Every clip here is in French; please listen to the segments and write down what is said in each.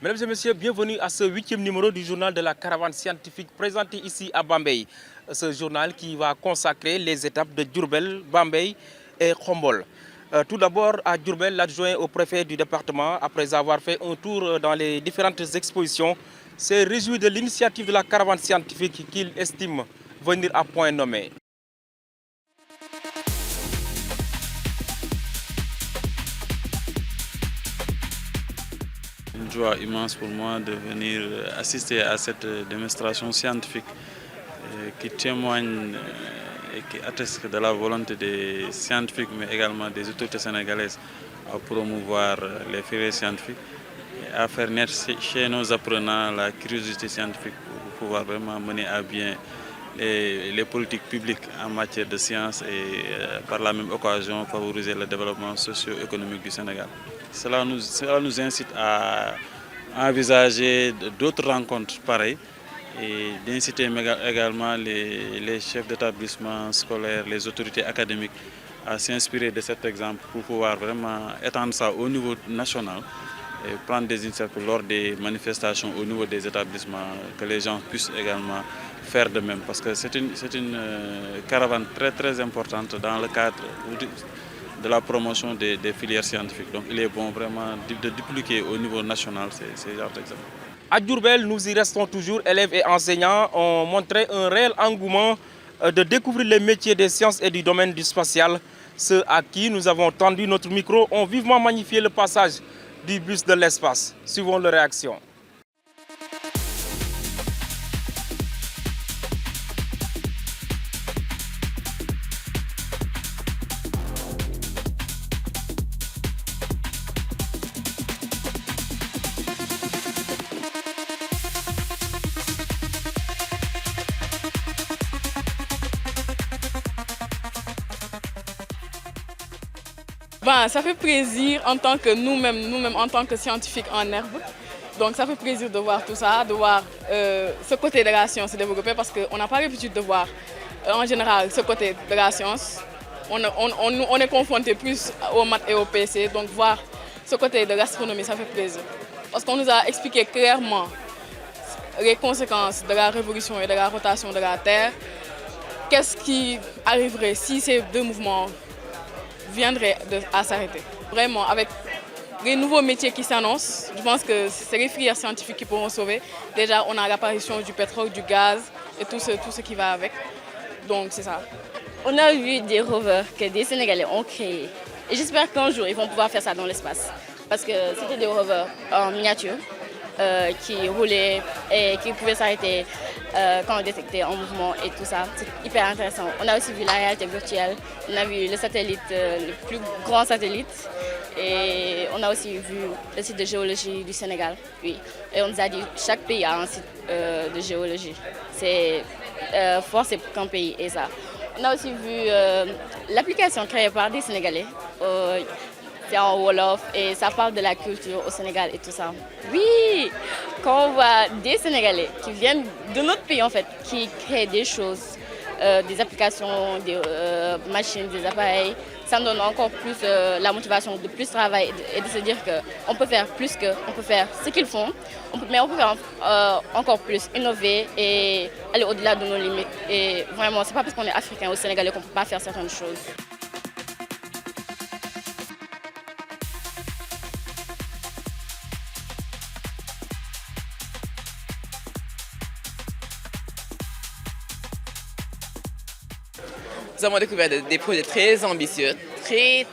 Mesdames et messieurs, bienvenue à ce 8e numéro du journal de la caravane scientifique présenté ici à Bambey. Ce journal qui va consacrer les étapes de Diourbel, Bambey et Khombol. Tout d'abord à Diourbel, l'adjoint au préfet du département, après avoir fait un tour dans les différentes expositions, s'est réjoui de l'initiative de la caravane scientifique qu'il estime venir à point nommé. Une joie immense pour moi de venir assister à cette démonstration scientifique qui témoigne et qui atteste de la volonté des scientifiques mais également des autorités sénégalaises à promouvoir les filières scientifiques et à faire naître chez nos apprenants la curiosité scientifique pour pouvoir vraiment mener à bien les politiques publiques en matière de sciences et par la même occasion favoriser le développement socio-économique du Sénégal. Cela nous incite à envisager d'autres rencontres pareilles et d'inciter également les chefs d'établissement scolaires, les autorités académiques à s'inspirer de cet exemple pour pouvoir vraiment étendre ça au niveau national et prendre des initiatives lors des manifestations au niveau des établissements, que les gens puissent également faire de même. Parce que c'est une caravane très importante dans le cadre de la promotion des filières scientifiques. Donc il est bon vraiment de dupliquer au niveau national ces genres d'exemples. À Diourbel, nous y restons toujours. Élèves et enseignants ont montré un réel engouement de découvrir les métiers des sciences et du domaine du spatial. Ceux à qui nous avons tendu notre micro ont vivement magnifié le passage du bus de l'espace. Suivons leur réaction. Ça fait plaisir en tant que nous-mêmes en tant que scientifiques en herbe. Donc ça fait plaisir de voir tout ça, de voir ce côté de la science se développer parce qu'on n'a pas l'habitude de voir en général ce côté de la science. On est confronté plus aux maths et au PC, donc voir ce côté de l'astronomie, ça fait plaisir. Parce qu'on nous a expliqué clairement les conséquences de la révolution et de la rotation de la Terre. Qu'est-ce qui arriverait si ces deux mouvements viendraient à s'arrêter. Vraiment, avec les nouveaux métiers qui s'annoncent, je pense que c'est les filières scientifiques qui pourront sauver. Déjà, on a l'apparition du pétrole, du gaz et tout ce qui va avec. Donc, c'est ça. On a vu des rovers que des Sénégalais ont créés. Et j'espère qu'un jour, ils vont pouvoir faire ça dans l'espace. Parce que c'était des rovers en miniature qui roulaient et qui pouvaient s'arrêter quand on détectait un mouvement et tout ça. C'est hyper intéressant. On a aussi vu la réalité virtuelle, on a vu le satellite, le plus grand satellite. Et on a aussi vu le site de géologie du Sénégal. Oui. Et on nous a dit que chaque pays a un site de géologie. C'est fort, c'est qu'un pays et ça. On a aussi vu l'application créée par des Sénégalais. C'est en Wolof et ça parle de la culture au Sénégal et tout ça. Oui, quand on voit des Sénégalais qui viennent de notre pays en fait, qui créent des choses, des applications, des machines, des appareils, ça nous donne encore plus la motivation de plus travailler et de se dire qu'on peut faire plus qu'on peut faire ce qu'ils font, mais on peut faire encore plus, innover et aller au-delà de nos limites. Et vraiment, c'est pas parce qu'on est africain ou sénégalais qu'on ne peut pas faire certaines choses. Nous avons découvert des projets très ambitieux, très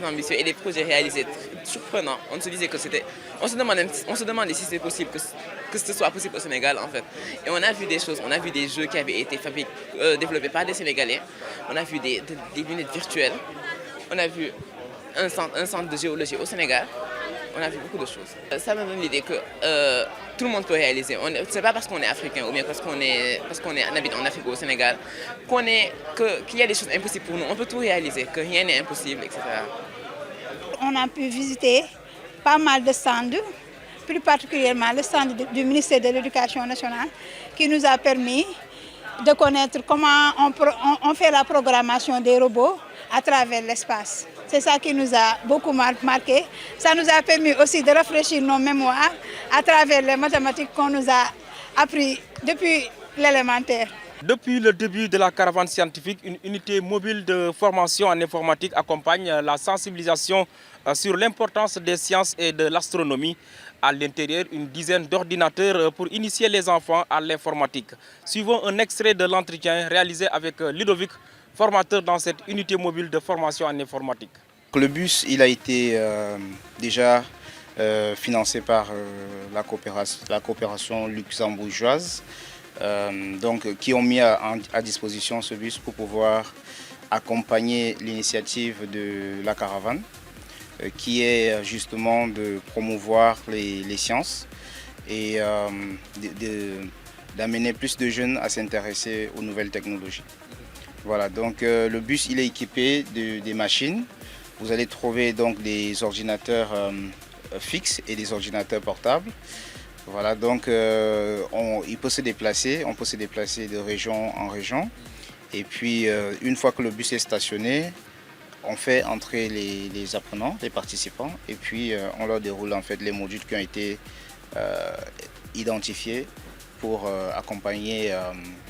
ambitieux et des projets réalisés surprenants. On se disait que c'était, on se demandait si c'était possible que ce soit possible au Sénégal en fait. Et on a vu des choses, on a vu des jeux qui avaient été développés par des Sénégalais. On a vu des lunettes virtuelles. On a vu un centre de géologie au Sénégal. On a vu beaucoup de choses. Ça me donne l'idée que tout le monde peut réaliser. Ce n'est pas parce qu'on est africain ou bien parce qu'on habite en Afrique ou au Sénégal qu'il y a des choses impossibles pour nous. On peut tout réaliser, que rien n'est impossible, etc. On a pu visiter pas mal de stands, plus particulièrement le stand du ministère de l'Éducation nationale qui nous a permis de connaître comment on fait la programmation des robots à travers l'espace. C'est ça qui nous a beaucoup marqué. Ça nous a permis aussi de rafraîchir nos mémoires à travers les mathématiques qu'on nous a appris depuis l'élémentaire. Depuis le début de la caravane scientifique, une unité mobile de formation en informatique accompagne la sensibilisation sur l'importance des sciences et de l'astronomie. À l'intérieur, une dizaine d'ordinateurs pour initier les enfants à l'informatique. Suivons un extrait de l'entretien réalisé avec Ludovic, formateur dans cette unité mobile de formation en informatique. Le bus, il a été déjà financé par la coopération luxembourgeoise, qui ont mis à disposition ce bus pour pouvoir accompagner l'initiative de la caravane, qui est justement de promouvoir les sciences et d'amener plus de jeunes à s'intéresser aux nouvelles technologies. Voilà, donc le bus il est équipé des machines. Vous allez trouver donc des ordinateurs fixes et des ordinateurs portables. Voilà, donc on peut se déplacer de région en région. Et puis une fois que le bus est stationné, on fait entrer les apprenants, les participants, et puis on leur déroule en fait les modules qui ont été identifiés pour accompagner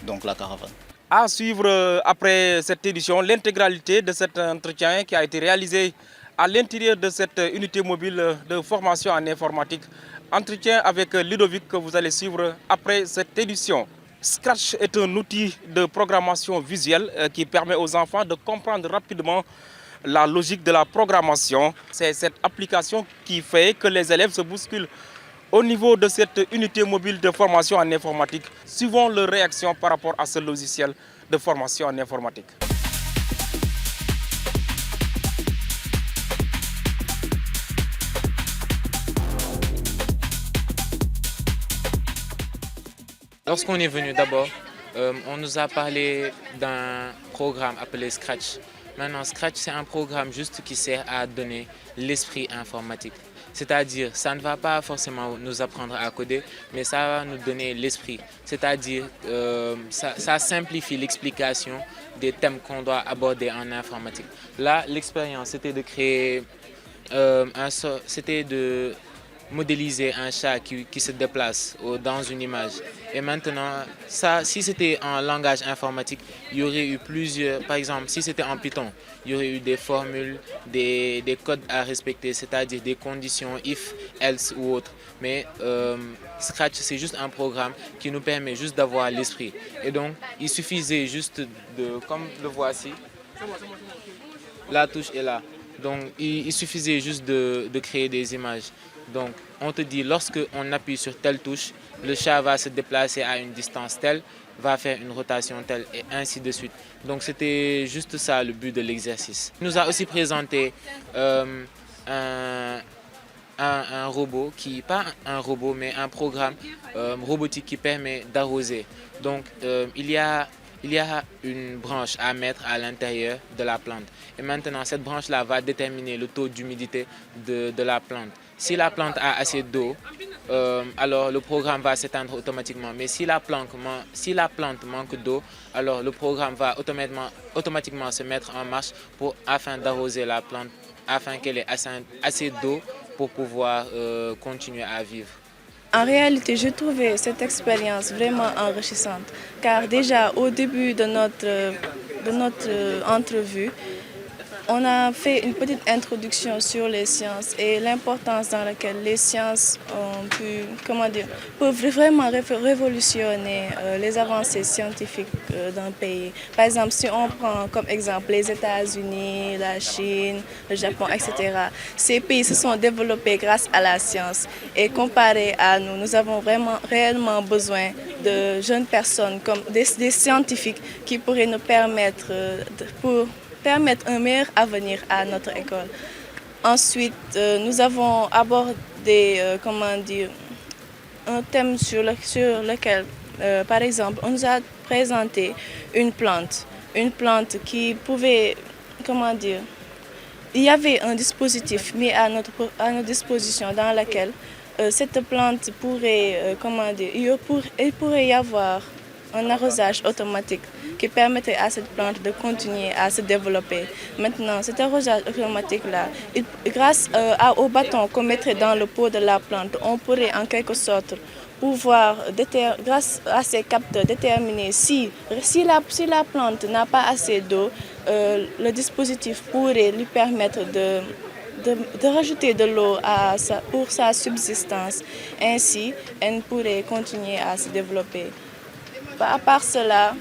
donc la caravane. À suivre après cette édition, l'intégralité de cet entretien qui a été réalisé à l'intérieur de cette unité mobile de formation en informatique. Entretien avec Ludovic que vous allez suivre après cette édition. Scratch est un outil de programmation visuelle qui permet aux enfants de comprendre rapidement la logique de la programmation. C'est cette application qui fait que les élèves se bousculent au niveau de cette unité mobile de formation en informatique. Suivons leurs réactions par rapport à ce logiciel de formation en informatique. Lorsqu'on est venu d'abord, on nous a parlé d'un programme appelé Scratch. Maintenant, Scratch, c'est un programme juste qui sert à donner l'esprit informatique. C'est-à-dire, ça ne va pas forcément nous apprendre à coder, mais ça va nous donner l'esprit. C'est-à-dire, ça simplifie l'explication des thèmes qu'on doit aborder en informatique. Là, l'expérience, c'était de créer c'était de modéliser un chat qui se déplace dans une image. Et maintenant, ça, si c'était en langage informatique, il y aurait eu plusieurs, par exemple, si c'était en Python, il y aurait eu des formules, des codes à respecter, c'est-à-dire des conditions if, else ou autre. Mais Scratch, c'est juste un programme qui nous permet juste d'avoir l'esprit. Et donc, il suffisait juste de, comme le voici, la touche est là. Donc, il suffisait juste de créer des images. Donc, on te dit, lorsque on appuie sur telle touche, le chat va se déplacer à une distance telle, va faire une rotation telle, et ainsi de suite. Donc, c'était juste ça le but de l'exercice. Il nous a aussi présenté un robot, pas un robot, mais un programme robotique qui permet d'arroser. Donc, il y a une branche à mettre à l'intérieur de la plante. Et maintenant, cette branche-là va déterminer le taux d'humidité de la plante. Si la plante a assez d'eau, alors le programme va s'éteindre automatiquement. Mais si la plante manque d'eau, alors le programme va automatiquement se mettre en marche afin d'arroser la plante, afin qu'elle ait assez d'eau pour pouvoir continuer à vivre. En réalité, je trouvais cette expérience vraiment enrichissante, car déjà au début de notre entrevue, on a fait une petite introduction sur les sciences et l'importance dans laquelle les sciences peuvent vraiment révolutionner les avancées scientifiques d'un pays. Par exemple, si on prend comme exemple les États-Unis, la Chine, le Japon, etc., ces pays se sont développés grâce à la science. Et comparé à nous, nous avons réellement besoin de jeunes personnes, comme des scientifiques qui pourraient nous permettre un meilleur avenir à notre école. Ensuite, nous avons abordé un thème sur lequel, par exemple, on nous a présenté une plante qui pouvait, il y avait un dispositif mis à notre disposition dans lequel cette plante pourrait, il pourrait y avoir un arrosage automatique qui permettrait à cette plante de continuer à se développer. Maintenant, cet arrosage automatique-là, grâce au bâton qu'on mettrait dans le pot de la plante, on pourrait en quelque sorte pouvoir, grâce à ces capteurs, déterminer si la plante n'a pas assez d'eau, le dispositif pourrait lui permettre de rajouter de l'eau pour sa subsistance. Ainsi, elle pourrait continuer à se développer. À part cela,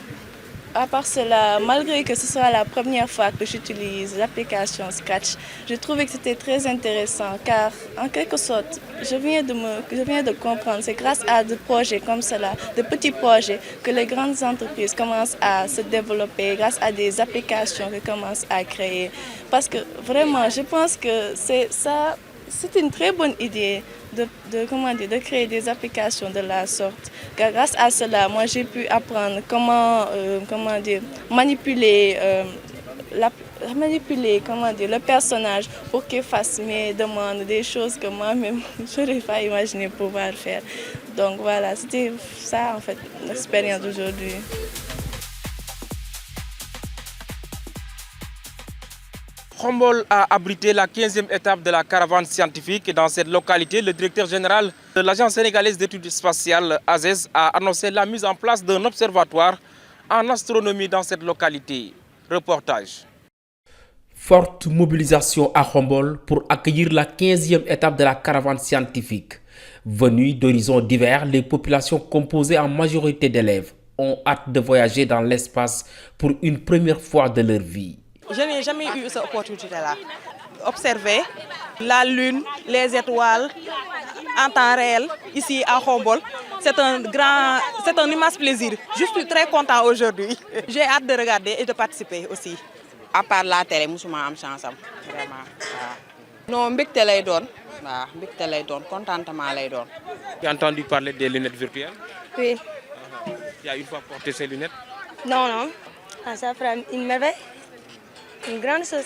malgré que ce soit la première fois que j'utilise l'application Scratch, je trouvais que c'était très intéressant car, en quelque sorte, je viens de comprendre, c'est grâce à des projets comme cela, de petits projets, que les grandes entreprises commencent à se développer, grâce à des applications qu'elles commencent à créer. Parce que vraiment, je pense que c'est une très bonne idée de créer des applications de la sorte. Car grâce à cela, moi j'ai pu apprendre comment manipuler le personnage pour qu'il fasse mes demandes, des choses que moi-même je n'aurais pas imaginé pouvoir faire. Donc voilà, c'était ça en fait l'expérience d'aujourd'hui. Khombol a abrité la 15e étape de la caravane scientifique. Dans cette localité, le directeur général de l'Agence sénégalaise d'études spatiales, ASES, a annoncé la mise en place d'un observatoire en astronomie dans cette localité. Reportage. Forte mobilisation à Khombol pour accueillir la 15e étape de la caravane scientifique. Venues d'horizons divers, les populations composées en majorité d'élèves ont hâte de voyager dans l'espace pour une première fois de leur vie. Je n'ai jamais eu cette opportunité-là. Observer la Lune, les étoiles en temps réel, ici à Khombol, c'est un immense plaisir. Je suis très content aujourd'hui. J'ai hâte de regarder et de participer aussi. À part la télé, je n'ai pas eu chance. Vraiment. Non, je suis contentement. Tu as entendu parler des lunettes virtuelles? Oui. Tu as une fois porté ces lunettes? Non. Ça fera une merveille. Une grande chose.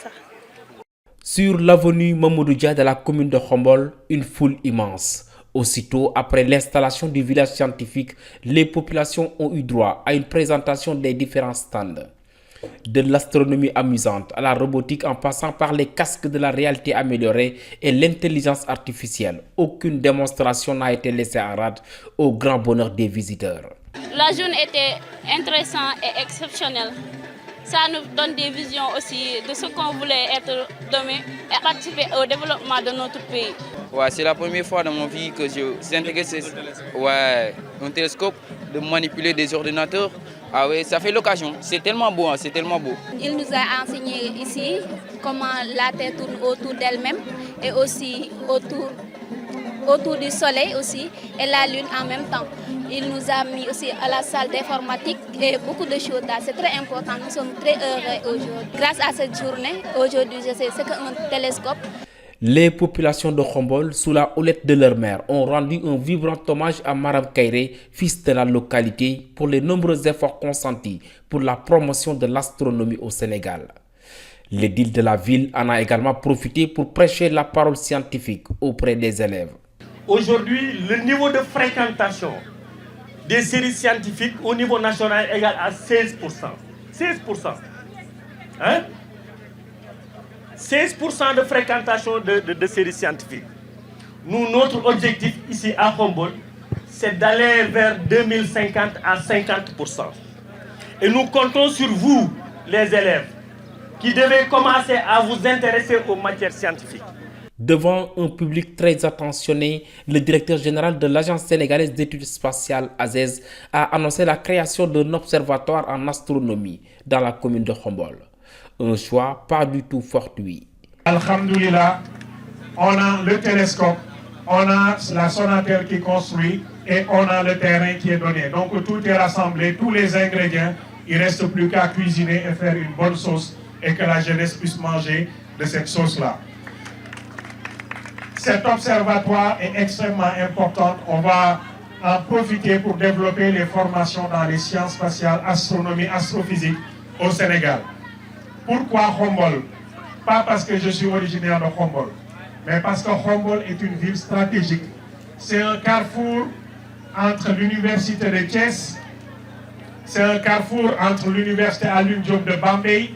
Sur l'avenue Mamoudou Dia de la commune de Khombol, une foule immense. Aussitôt après l'installation du village scientifique, les populations ont eu droit à une présentation des différents stands. De l'astronomie amusante à la robotique en passant par les casques de la réalité améliorée et l'intelligence artificielle, aucune démonstration n'a été laissée en rade au grand bonheur des visiteurs. La journée était intéressante et exceptionnelle. Ça nous donne des visions aussi de ce qu'on voulait être demain et participer au développement de notre pays. Ouais, c'est la première fois dans ma vie que je intègre un télescope, de manipuler des ordinateurs. Ah oui, ça fait l'occasion. C'est tellement beau, c'est tellement beau. Il nous a enseigné ici comment la Terre tourne autour d'elle-même et aussi autour du Soleil aussi et la Lune en même temps. Il nous a mis aussi à la salle d'informatique et beaucoup de choses là. C'est très important. Nous sommes très heureux aujourd'hui. Grâce à cette journée, aujourd'hui, je sais ce qu'est un télescope. Les populations de Khombol, sous la houlette de leur mère, ont rendu un vibrant hommage à Maram Kairé, fils de la localité, pour les nombreux efforts consentis pour la promotion de l'astronomie au Sénégal. L'édile de la ville en a également profité pour prêcher la parole scientifique auprès des élèves. Aujourd'hui, le niveau de fréquentation des séries scientifiques au niveau national est égal à 16%. 16%. Hein? 16% de fréquentation de séries scientifiques. Nous, notre objectif ici à Khombol, c'est d'aller vers 2050 à 50%. Et nous comptons sur vous, les élèves, qui devez commencer à vous intéresser aux matières scientifiques. Devant un public très attentionné, le directeur général de l'Agence sénégalaise d'études spatiales, ASES, a annoncé la création d'un observatoire en astronomie dans la commune de Khombol. Un choix pas du tout fortuit. Alhamdoulilah, on a le télescope, on a la Sonatel qui construit et on a le terrain qui est donné. Donc tout est rassemblé, tous les ingrédients, il ne reste plus qu'à cuisiner et faire une bonne sauce et que la jeunesse puisse manger de cette sauce-là. Cet observatoire est extrêmement important. On va en profiter pour développer les formations dans les sciences spatiales, astronomie, astrophysique au Sénégal. Pourquoi Khombol? Pas parce que je suis originaire de Khombol, mais parce que Khombol est une ville stratégique. C'est un carrefour entre l'université de Thiès C'est un carrefour entre l'université Alioune Diop de Bambey,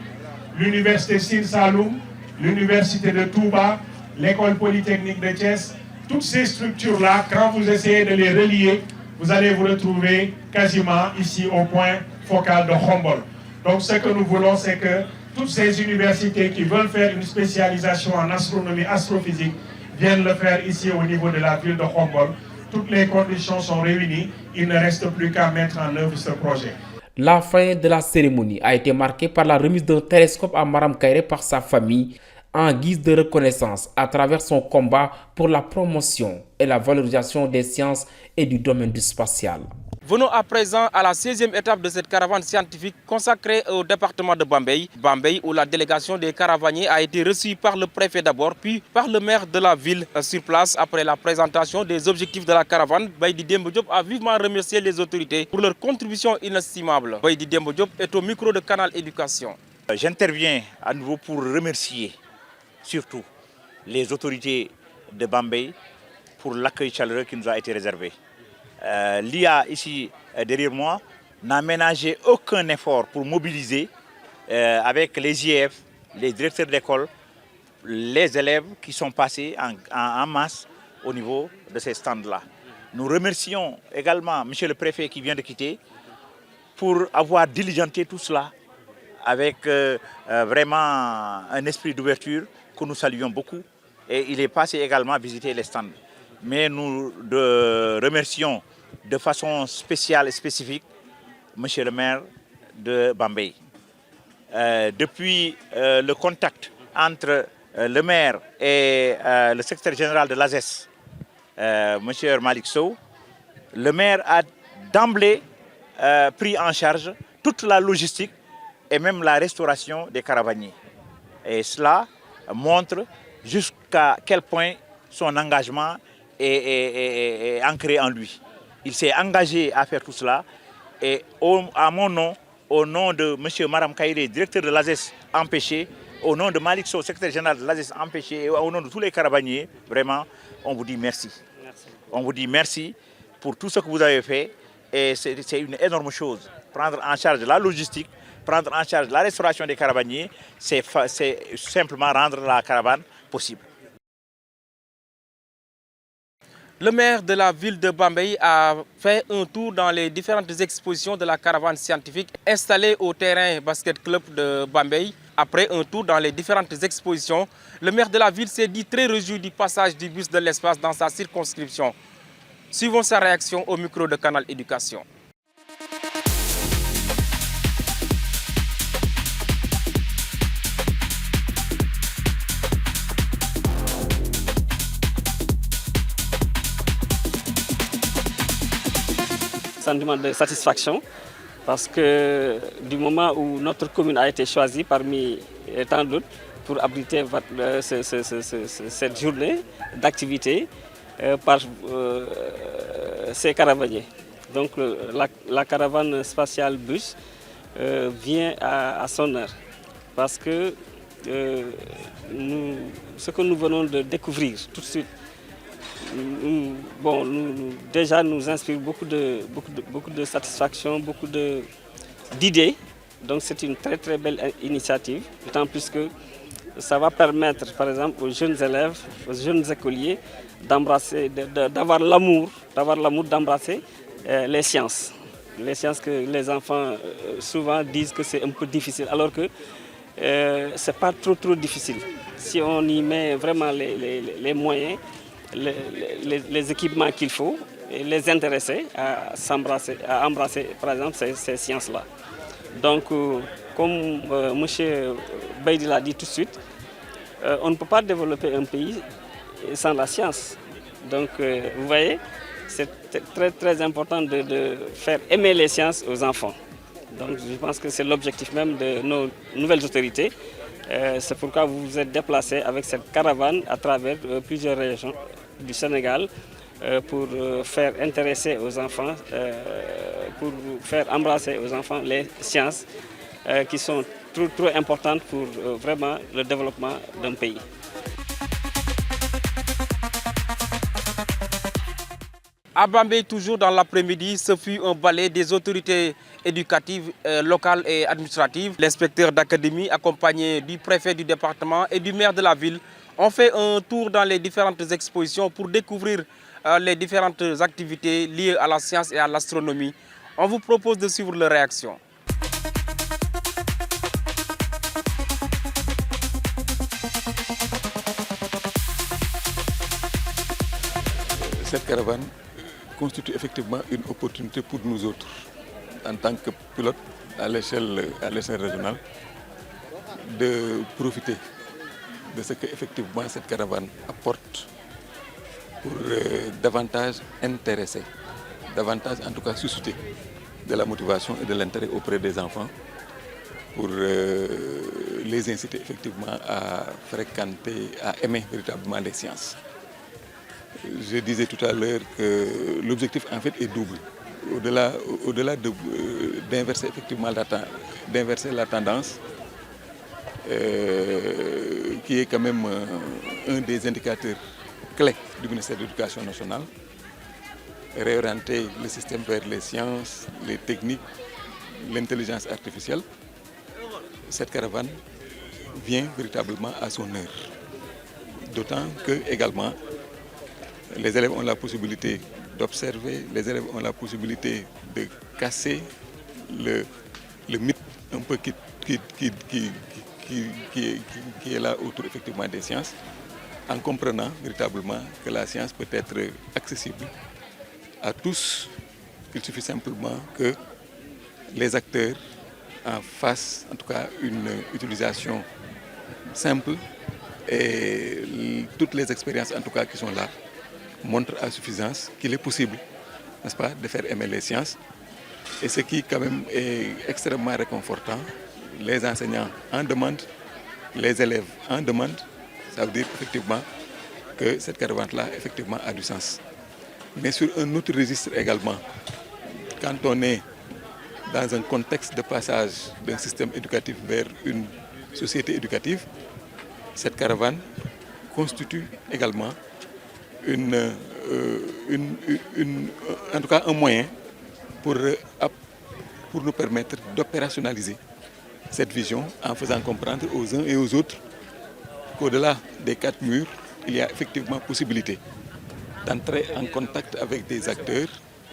l'université Sine Saloum, l'université de Touba, l'école polytechnique de Thiès. Toutes ces structures-là, quand vous essayez de les relier, vous allez vous retrouver quasiment ici au point focal de Khombol. Donc ce que nous voulons, c'est que toutes ces universités qui veulent faire une spécialisation en astronomie, astrophysique, viennent le faire ici au niveau de la ville de Khombol. Toutes les conditions sont réunies, il ne reste plus qu'à mettre en œuvre ce projet. La fin de la cérémonie a été marquée par la remise d'un télescope à Maram Kairé par sa famille en guise de reconnaissance à travers son combat pour la promotion et la valorisation des sciences et du domaine du spatial. Venons à présent à la 16e étape de cette caravane scientifique consacrée au département de Bambey. Bambey, où la délégation des caravaniers a été reçue par le préfet d'abord, puis par le maire de la ville sur place. Après la présentation des objectifs de la caravane, Baïdi Dembo Diop a vivement remercié les autorités pour leur contribution inestimable. Baïdi Dembo Diop est au micro de Canal Éducation. J'interviens à nouveau pour remercier surtout les autorités de Bambey pour l'accueil chaleureux qui nous a été réservé. L'IA ici derrière moi n'a ménagé aucun effort pour mobiliser avec les IEF, les directeurs d'école, les élèves qui sont passés en masse au niveau de ces stands-là. Nous remercions également M. le préfet qui vient de quitter pour avoir diligenté tout cela avec vraiment un esprit d'ouverture que nous saluons beaucoup. Et il est passé également visiter les stands. Mais nous remercions de façon spéciale et spécifique M. le maire de Bambey. Depuis le contact entre le maire et le secrétaire général de l'ASES, M. Malik Sow, le maire a d'emblée pris en charge toute la logistique et même la restauration des caravaniers. Et cela montre jusqu'à quel point son engagement est ancré en lui. Il s'est engagé à faire tout cela et à mon nom, au nom de M. Maram Kairé, directeur de l'ASES empêché, au nom de Malik Sow, secrétaire général de l'ASES empêché, et au nom de tous les caravaniers, vraiment, on vous dit merci. On vous dit merci pour tout ce que vous avez fait et c'est une énorme chose. Prendre en charge la logistique, prendre en charge la restauration des caravaniers, c'est simplement rendre la caravane possible. Le maire de la ville de Bambey a fait un tour dans les différentes expositions de la caravane scientifique installée au terrain basket club de Bambey. Après un tour dans les différentes expositions, le maire de la ville s'est dit très réjoui du passage du bus de l'espace dans sa circonscription. Suivons sa réaction au micro de Canal Éducation. Sentiment de satisfaction parce que du moment où notre commune a été choisie parmi tant d'autres pour abriter cette journée d'activité par ces caravaniers. Donc la caravane spatiale bus vient à son heure parce que ce que nous venons de découvrir tout de suite déjà nous inspire beaucoup de satisfaction, beaucoup d'idées. Donc c'est une très très belle initiative, d'autant plus que ça va permettre par exemple aux jeunes élèves, aux jeunes écoliers d'embrasser, d'avoir l'amour d'embrasser les sciences. Les sciences que les enfants souvent disent que c'est un peu difficile, alors que c'est pas trop difficile. Si on y met vraiment les moyens, les équipements qu'il faut et les intéresser à embrasser par exemple ces sciences-là. Donc comme M. Baïdi l'a dit tout de suite, on ne peut pas développer un pays sans la science. Donc vous voyez, c'est très important de faire aimer les sciences aux enfants. Donc je pense que c'est l'objectif même de nos nouvelles autorités. C'est pourquoi vous vous êtes déplacés avec cette caravane à travers plusieurs régions du Sénégal pour faire intéresser aux enfants, pour faire embrasser aux enfants les sciences qui sont trop importantes pour vraiment le développement d'un pays. À Bambey, toujours dans l'après-midi, ce fut un balai des autorités éducatives locales et administratives. L'inspecteur d'académie, accompagné du préfet du département et du maire de la ville, ont fait un tour dans les différentes expositions pour découvrir les différentes activités liées à la science et à l'astronomie. On vous propose de suivre leurs réactions. Cette caravane constitue effectivement une opportunité pour nous autres, en tant que pilotes à l'échelle régionale, de profiter de ce qu'effectivement cette caravane apporte pour davantage intéresser, davantage en tout cas susciter de la motivation et de l'intérêt auprès des enfants, pour les inciter effectivement à fréquenter, à aimer véritablement les sciences. Je disais tout à l'heure que l'objectif en fait est double. Au-delà d'inverser effectivement la tendance, qui est quand même un des indicateurs clés du ministère de l'Éducation nationale, réorienter le système vers les sciences, les techniques, l'intelligence artificielle. Cette caravane vient véritablement à son heure. D'autant que également les élèves ont la possibilité d'observer, les élèves ont la possibilité de casser le mythe un peu qui est là autour effectivement des sciences, en comprenant véritablement que la science peut être accessible à tous. Il suffit simplement que les acteurs en fassent en tout cas une utilisation simple, et toutes les expériences en tout cas qui sont là montre à suffisance qu'il est possible, n'est-ce pas, de faire aimer les sciences. Et ce qui quand même est extrêmement réconfortant, les enseignants en demandent, les élèves en demandent. Ça veut dire effectivement que cette caravane-là effectivement a du sens. Mais sur un autre registre également, quand on est dans un contexte de passage d'un système éducatif vers une société éducative, cette caravane constitue également en tout cas un moyen pour nous permettre d'opérationnaliser cette vision en faisant comprendre aux uns et aux autres qu'au-delà des 4 murs, il y a effectivement possibilité d'entrer en contact avec des acteurs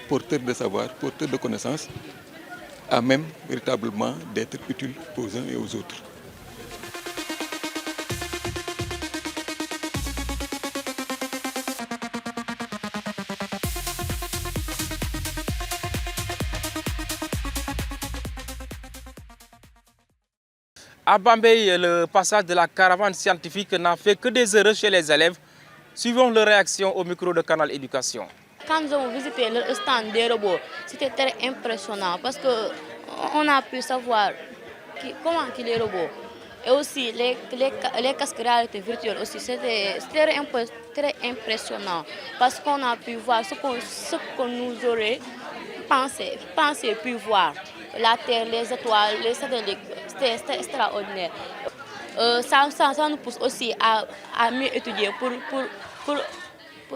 porteurs de savoir, porteurs de connaissances, à même véritablement d'être utiles aux uns et aux autres. À Bambey, le passage de la caravane scientifique n'a fait que des heureux chez les élèves. Suivons leur réaction au micro de Canal Éducation. Quand nous avons visité le stand des robots, c'était très impressionnant parce qu'on a pu savoir comment les robots et aussi les casques réalité virtuelle aussi, c'était très impressionnant parce qu'on a pu voir ce qu'on nous aurait pensé puis voir. La Terre, les étoiles, les satellites, c'était extraordinaire. Ça nous pousse aussi à mieux étudier pour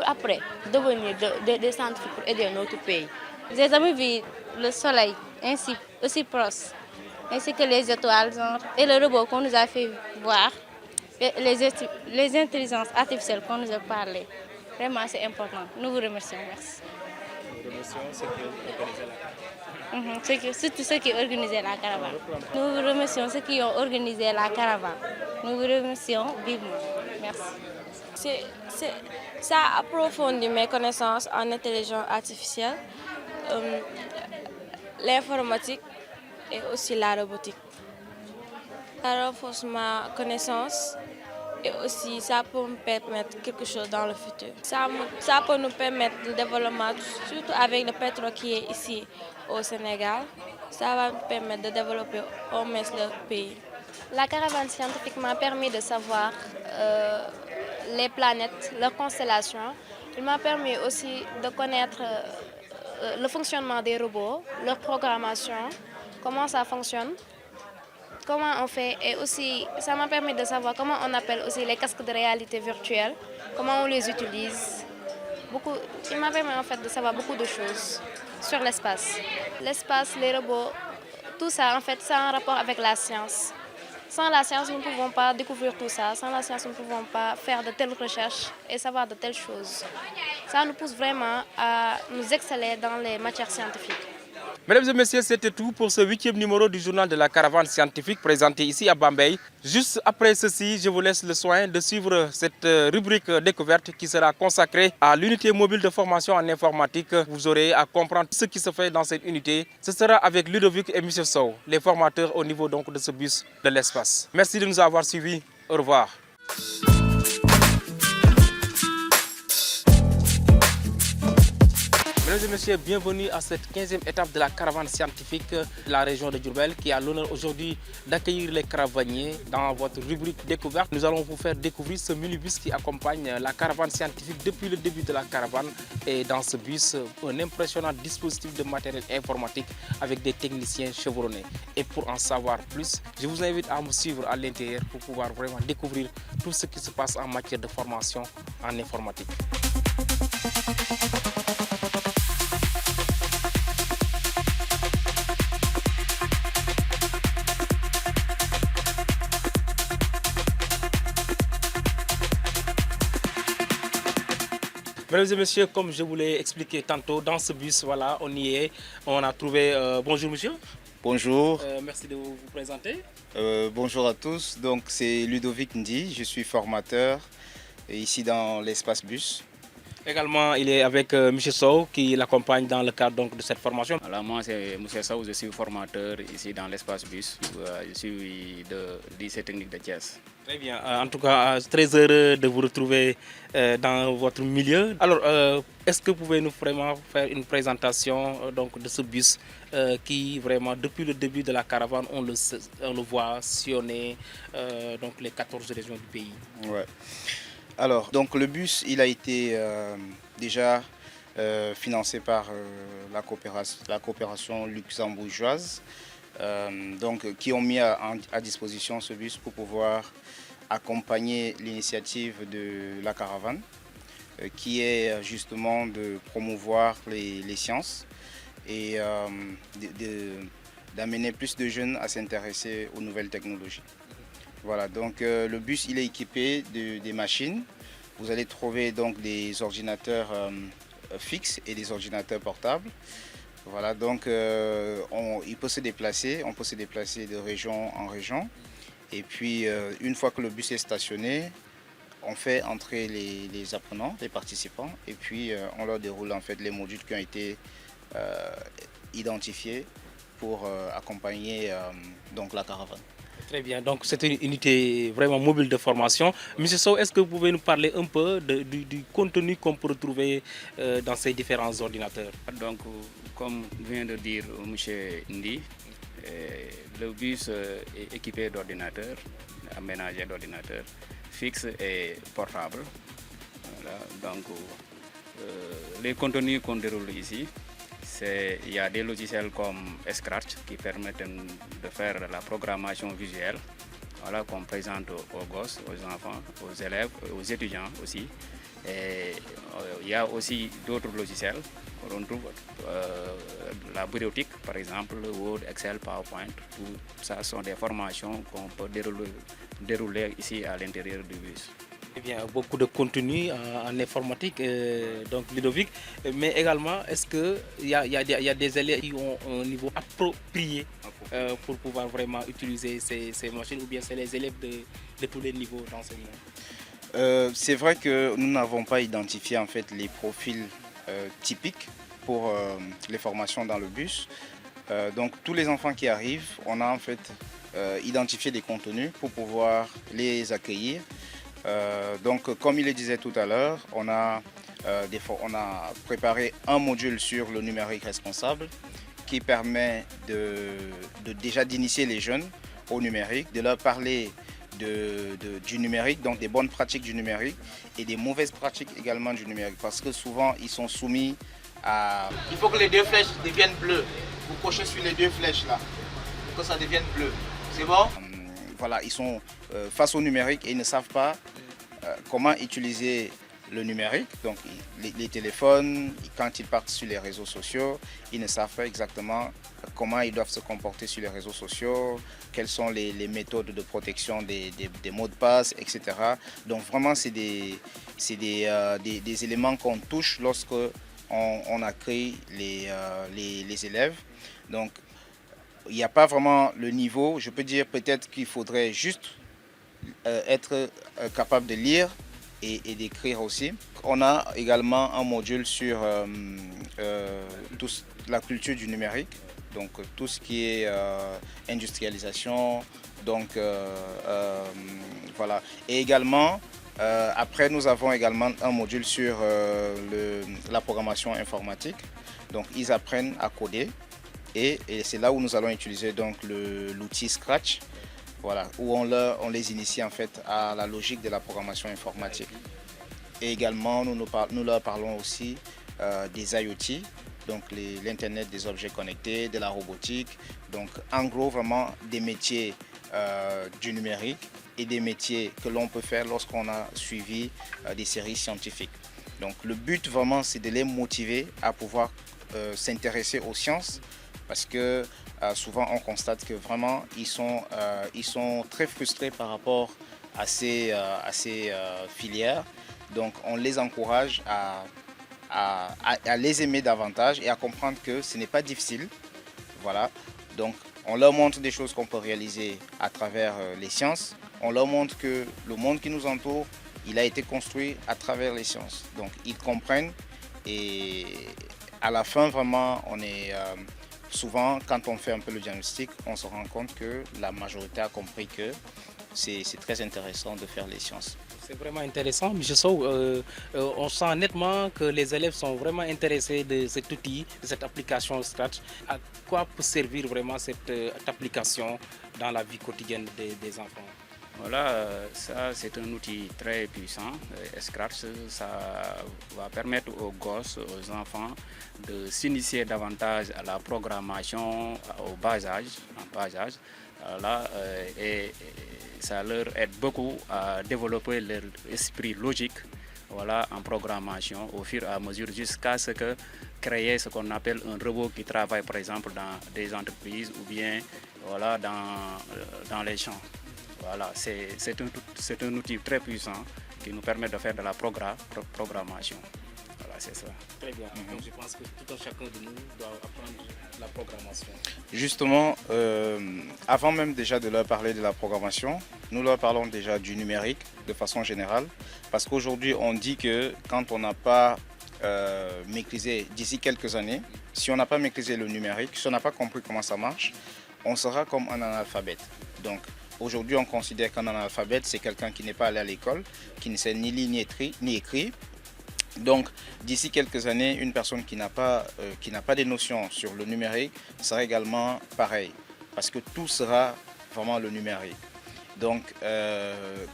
après devenir des scientifiques pour aider notre pays. J'ai jamais vu le soleil ainsi aussi proche, ainsi que les étoiles et le robot qu'on nous a fait voir, et les intelligences artificielles qu'on nous a parlé. Vraiment, c'est important. Nous vous remercions. Merci. Nous remercions ceux qui ont organisé la caravane. Surtout ceux qui ont organisé la caravane. Nous vous remercions ceux qui ont organisé la caravane. Nous vous remercions vivement. Merci. Ça approfondit mes connaissances en intelligence artificielle, l'informatique et aussi la robotique. Ça renforce ma connaissance et aussi ça peut me permettre quelque chose dans le futur. Ça peut nous permettre le développement, surtout avec le pétrole qui est ici au Sénégal. Ça va nous permettre de développer au moins le pays. La caravane scientifique m'a permis de savoir les planètes, leurs constellations. Il m'a permis aussi de connaître le fonctionnement des robots, leur programmation, comment ça fonctionne, comment on fait, et aussi ça m'a permis de savoir comment on appelle aussi les casques de réalité virtuelle, comment on les utilise. il m'a permis en fait de savoir beaucoup de choses sur l'espace. L'espace, les robots, tout ça en fait, ça a un rapport avec la science. Sans la science, nous ne pouvons pas découvrir tout ça. Sans la science, nous ne pouvons pas faire de telles recherches et savoir de telles choses. Ça nous pousse vraiment à nous exceller dans les matières scientifiques. Mesdames et messieurs, c'était tout pour ce 8e numéro du journal de la caravane scientifique présenté ici à Bambey. Juste après ceci, je vous laisse le soin de suivre cette rubrique découverte qui sera consacrée à l'unité mobile de formation en informatique. Vous aurez à comprendre ce qui se fait dans cette unité. Ce sera avec Ludovic et M. Sow, les formateurs au niveau donc de ce bus de l'espace. Merci de nous avoir suivis. Au revoir. Mesdames et messieurs, bienvenue à cette 15e étape de la caravane scientifique de la région de Diourbel qui a l'honneur aujourd'hui d'accueillir les caravaniers dans votre rubrique découverte. Nous allons vous faire découvrir ce minibus qui accompagne la caravane scientifique depuis le début de la caravane. Et dans ce bus, un impressionnant dispositif de matériel informatique avec des techniciens chevronnés. Et pour en savoir plus, je vous invite à me suivre à l'intérieur pour pouvoir vraiment découvrir tout ce qui se passe en matière de formation en informatique. Mesdames et messieurs, comme je vous l'ai expliqué tantôt, dans ce bus, voilà, on y est. On a trouvé... bonjour monsieur. Bonjour. Merci de vous présenter. Bonjour à tous. Donc c'est Ludovic Ndi, je suis formateur ici dans l'espace bus. Également, il est avec M. Sow qui l'accompagne dans le cadre donc, de cette formation. Alors moi c'est M. Sow, je suis formateur ici dans l'espace bus. Je suis de lycée technique de Thiès. Très bien. En tout cas, très heureux de vous retrouver dans votre milieu. Alors, est-ce que vous pouvez nous vraiment faire une présentation donc, de ce bus qui vraiment, depuis le début de la caravane, on le voit sillonner donc, les 14 régions du pays. Ouais. Alors, donc le bus, il a été déjà financé par la coopération luxembourgeoise, donc, qui ont mis à disposition ce bus pour pouvoir accompagner l'initiative de la caravane, qui est justement de promouvoir les sciences et d'amener plus de jeunes à s'intéresser aux nouvelles technologies. Voilà, donc le bus il est équipé des machines. Vous allez trouver donc des ordinateurs fixes et des ordinateurs portables. Voilà, donc on peut se déplacer de région en région. Et puis une fois que le bus est stationné, on fait entrer les apprenants, les participants, et puis on leur déroule en fait les modules qui ont été identifiés pour accompagner donc la caravane. Très bien, donc c'est une unité vraiment mobile de formation. Monsieur Sow, est-ce que vous pouvez nous parler un peu du contenu qu'on peut retrouver dans ces différents ordinateurs? Donc, comme vient de dire M. Ndi, le bus est équipé d'ordinateurs, aménagé d'ordinateurs fixes et portables. Voilà, donc, les contenus qu'on déroule ici, il y a des logiciels comme Scratch qui permettent de faire la programmation visuelle, voilà, qu'on présente aux gosses, aux enfants, aux élèves, aux étudiants aussi. Et il y a aussi d'autres logiciels. On trouve la bureautique, par exemple, Word, Excel, PowerPoint. Tout ça sont des formations qu'on peut dérouler ici à l'intérieur du bus. Eh bien, beaucoup de contenu en informatique, donc Ludovic, mais également, est-ce qu'il y a des élèves qui ont un niveau approprié pour pouvoir vraiment utiliser ces machines, ou bien c'est les élèves de tous les niveaux d'enseignement? C'est vrai que nous n'avons pas identifié en fait les profils typiques pour les formations dans le bus. Donc tous les enfants qui arrivent, on a en fait identifié des contenus pour pouvoir les accueillir. Donc comme il le disait tout à l'heure, on a préparé un module sur le numérique responsable qui permet déjà d'initier les jeunes au numérique, de leur parler du numérique, donc des bonnes pratiques du numérique et des mauvaises pratiques également du numérique, parce que souvent ils sont soumis à... Il faut que les deux flèches deviennent bleues. Vous cochez sur les deux flèches là, pour que ça devienne bleu. C'est bon? Voilà, ils sont face au numérique et ils ne savent pas comment utiliser le numérique, donc les téléphones, quand ils partent sur les réseaux sociaux, ils ne savent pas exactement comment ils doivent se comporter sur les réseaux sociaux, quelles sont les méthodes de protection des mots de passe, etc. Donc vraiment, c'est des éléments qu'on touche lorsque on accueille les élèves. Donc il n'y a pas vraiment le niveau. Je peux dire peut-être qu'il faudrait juste être capable de lire et d'écrire aussi. On a également un module sur la culture du numérique, donc tout ce qui est industrialisation, donc voilà. Et également, après nous avons également un module sur la programmation informatique, donc ils apprennent à coder et c'est là où nous allons utiliser donc l'outil Scratch. Voilà, où on les initie en fait à la logique de la programmation informatique. Et également, nous leur parlons aussi des IoT, donc l'Internet des objets connectés, de la robotique. Donc en gros, vraiment des métiers du numérique et des métiers que l'on peut faire lorsqu'on a suivi des séries scientifiques. Donc le but vraiment, c'est de les motiver à pouvoir s'intéresser aux sciences, parce que souvent on constate que vraiment ils sont très frustrés par rapport à ces filières. Donc on les encourage à les aimer davantage et à comprendre que ce n'est pas difficile. Voilà. Donc on leur montre des choses qu'on peut réaliser à travers les sciences. On leur montre que le monde qui nous entoure, il a été construit à travers les sciences. Donc ils comprennent et à la fin vraiment on est... Souvent, quand on fait un peu le diagnostic, on se rend compte que la majorité a compris que c'est très intéressant de faire les sciences. C'est vraiment intéressant, M. Sow. On sent nettement que les élèves sont vraiment intéressés de cet outil, de cette application Scratch. À quoi peut servir vraiment cette application dans la vie quotidienne des enfants? Voilà, ça c'est un outil très puissant. Scratch, ça va permettre aux gosses, aux enfants de s'initier davantage à la programmation au bas âge. Et ça leur aide beaucoup à développer leur esprit logique, voilà, en programmation au fur et à mesure jusqu'à ce que créer ce qu'on appelle un robot qui travaille par exemple dans des entreprises ou bien voilà, dans les champs. Voilà, c'est un outil très puissant qui nous permet de faire de la programmation. Voilà, c'est ça. Très bien. Donc, je pense que tout un chacun de nous doit apprendre la programmation. Justement, avant même déjà de leur parler de la programmation, nous leur parlons déjà du numérique de façon générale. Parce qu'aujourd'hui, on dit que quand on n'a pas maîtrisé d'ici quelques années, si on n'a pas maîtrisé le numérique, si on n'a pas compris comment ça marche, on sera comme un analphabète. Donc, aujourd'hui, on considère qu'un analphabète, c'est quelqu'un qui n'est pas allé à l'école, qui ne sait ni lire ni écrire. Donc, d'ici quelques années, une personne qui n'a pas des notions sur le numérique sera également pareil, parce que tout sera vraiment le numérique. Donc,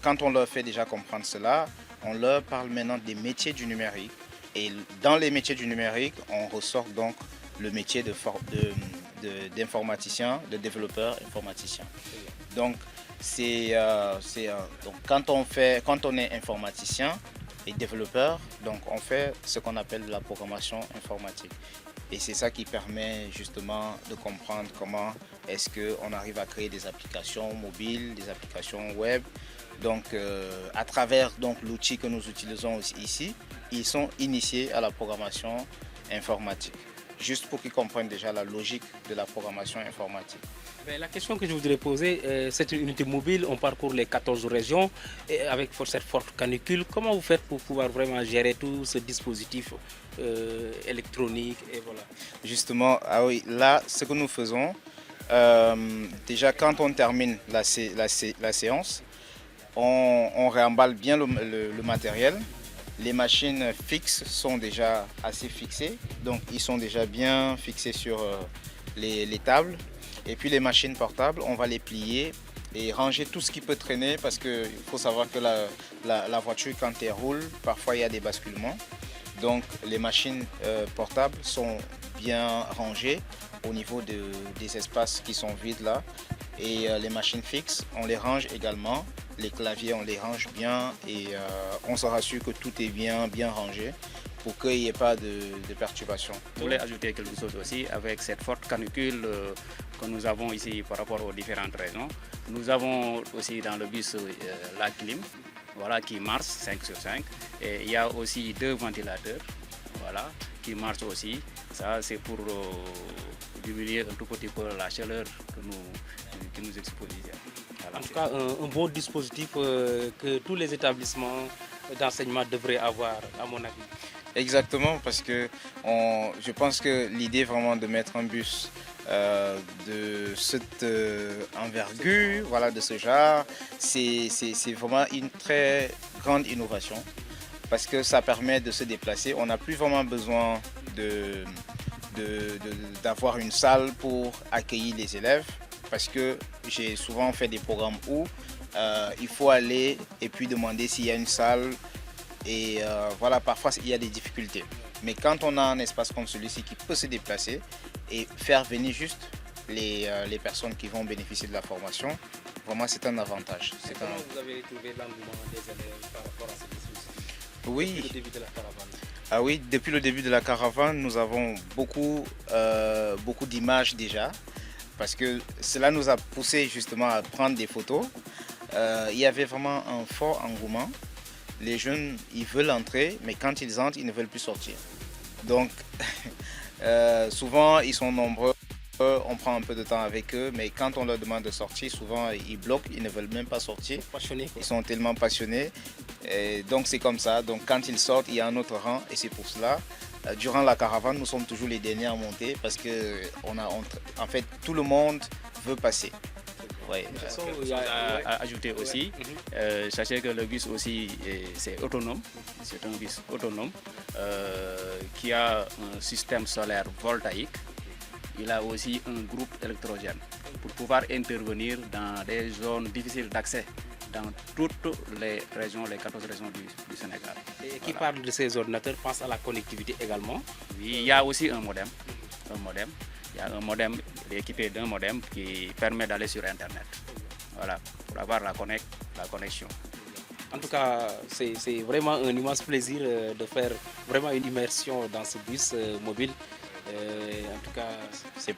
quand on leur fait déjà comprendre cela, on leur parle maintenant des métiers du numérique. Et dans les métiers du numérique, on ressort donc le métier d'informaticien, de développeur informaticien. Donc, donc quand on est informaticien et développeur, donc on fait ce qu'on appelle la programmation informatique. Et c'est ça qui permet justement de comprendre comment est-ce qu'on arrive à créer des applications mobiles, des applications web. Donc à travers l'outil que nous utilisons ici, ils sont initiés à la programmation informatique. Juste pour qu'ils comprennent déjà la logique de la programmation informatique. La question que je voudrais poser, c'est une unité mobile, on parcourt les 14 régions et avec cette forte canicule. Comment vous faites pour pouvoir vraiment gérer tout ce dispositif électronique et voilà. Justement, ah oui, là, ce que nous faisons, déjà quand on termine la séance, on réemballe bien le matériel. Les machines fixes sont déjà assez fixées, donc ils sont déjà bien fixés sur les tables. Et puis les machines portables, on va les plier et ranger tout ce qui peut traîner parce qu'il faut savoir que la voiture, quand elle roule, parfois il y a des basculements. Donc les machines portables sont bien rangées au niveau des espaces qui sont vides là. Et les machines fixes, on les range également les claviers on les range bien et on se rassure que tout est bien rangé pour qu'il n'y ait pas de perturbations. Je voulais ajouter quelque chose aussi avec cette forte canicule que nous avons ici par rapport aux différentes régions. Nous avons aussi dans le bus la clim, voilà, qui marche 5 sur 5 et il y a aussi 2 ventilateurs, voilà, qui marchent aussi. Ça c'est pour diminuer un tout petit peu la chaleur qui nous expose ici. En tout cas, un bon dispositif que tous les établissements d'enseignement devraient avoir, à mon avis. Exactement, parce que je pense que l'idée vraiment de mettre un bus de cette envergure, voilà, de ce genre, c'est vraiment une très grande innovation parce que ça permet de se déplacer. On n'a plus vraiment besoin d'avoir une salle pour accueillir les élèves parce que j'ai souvent fait des programmes où il faut aller et puis demander s'il y a une salle et voilà, parfois il y a des difficultés. Mais quand on a un espace comme celui-ci qui peut se déplacer et faire venir juste les personnes qui vont bénéficier de la formation, vraiment c'est un avantage. Comment vous avez trouvé l'engouement des élèves par rapport à cette dispositif? Oui. Depuis le début de la caravane. Ah oui, depuis le début de la caravane, nous avons beaucoup d'images déjà, parce que cela nous a poussé justement à prendre des photos. Il y avait vraiment un fort engouement. Les jeunes, ils veulent entrer, mais quand ils entrent, ils ne veulent plus sortir. Donc, souvent, ils sont nombreux, on prend un peu de temps avec eux, mais quand on leur demande de sortir, souvent, ils bloquent, ils ne veulent même pas sortir. Ils sont tellement passionnés. Et donc, c'est comme ça. Donc, quand ils sortent, il y a un autre rang, et c'est pour cela. Durant la caravane, nous sommes toujours les derniers à monter, parce que en fait, tout le monde veut passer. Ouais. À ajouter aussi, sachez que le bus aussi c'est autonome, c'est un bus autonome qui a un système solaire voltaïque. Il a aussi un groupe électrogène pour pouvoir intervenir dans des zones difficiles d'accès dans toutes les régions, les 14 régions du Sénégal. Et qui parle de ces ordinateurs pense à la connectivité également. Oui, il y a aussi un modem. Il y a un modem équipé d'un modem qui permet d'aller sur Internet, voilà, pour avoir la connexion. En tout cas, c'est vraiment un immense plaisir de faire vraiment une immersion dans ce bus mobile. En tout cas,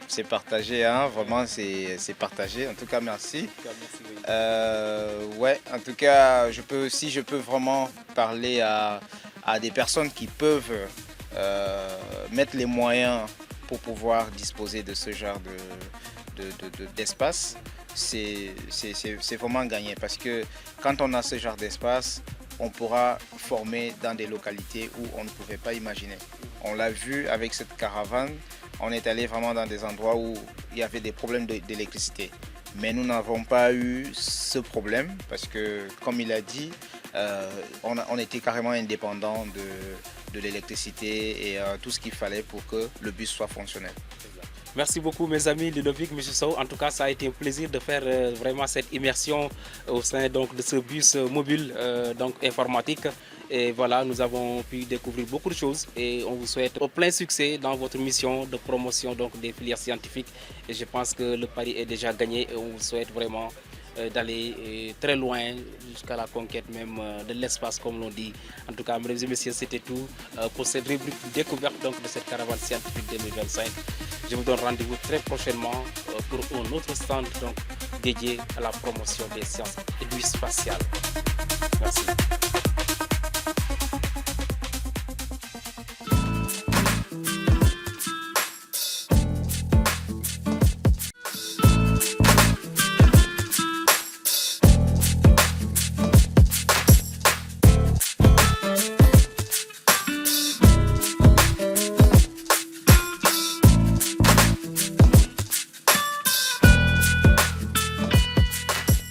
c'est partagé, hein, vraiment c'est partagé. En tout cas, merci. Ouais, en tout cas, si je peux vraiment parler à des personnes qui peuvent mettre les moyens pour pouvoir disposer de ce genre d'espace, c'est vraiment gagné parce que quand on a ce genre d'espace, on pourra former dans des localités où on ne pouvait pas imaginer. On l'a vu avec cette caravane, on est allé vraiment dans des endroits où il y avait des problèmes d'électricité. Mais nous n'avons pas eu ce problème parce que, comme il a dit, on était carrément indépendant de l'électricité et tout ce qu'il fallait pour que le bus soit fonctionnel. Merci beaucoup mes amis Ludovic, M. Sow. En tout cas, ça a été un plaisir de faire vraiment cette immersion au sein donc, de ce bus mobile donc, informatique. Et voilà, nous avons pu découvrir beaucoup de choses et on vous souhaite plein succès dans votre mission de promotion donc, des filières scientifiques. Et je pense que le pari est déjà gagné et on vous souhaite vraiment d'aller très loin jusqu'à la conquête même de l'espace comme l'on dit. En tout cas, mesdames et messieurs, c'était tout pour cette rubrique découverte donc, de cette caravane scientifique 2025. Je vous donne rendez-vous très prochainement pour un autre stand donc, dédié à la promotion des sciences et du spatial. Merci.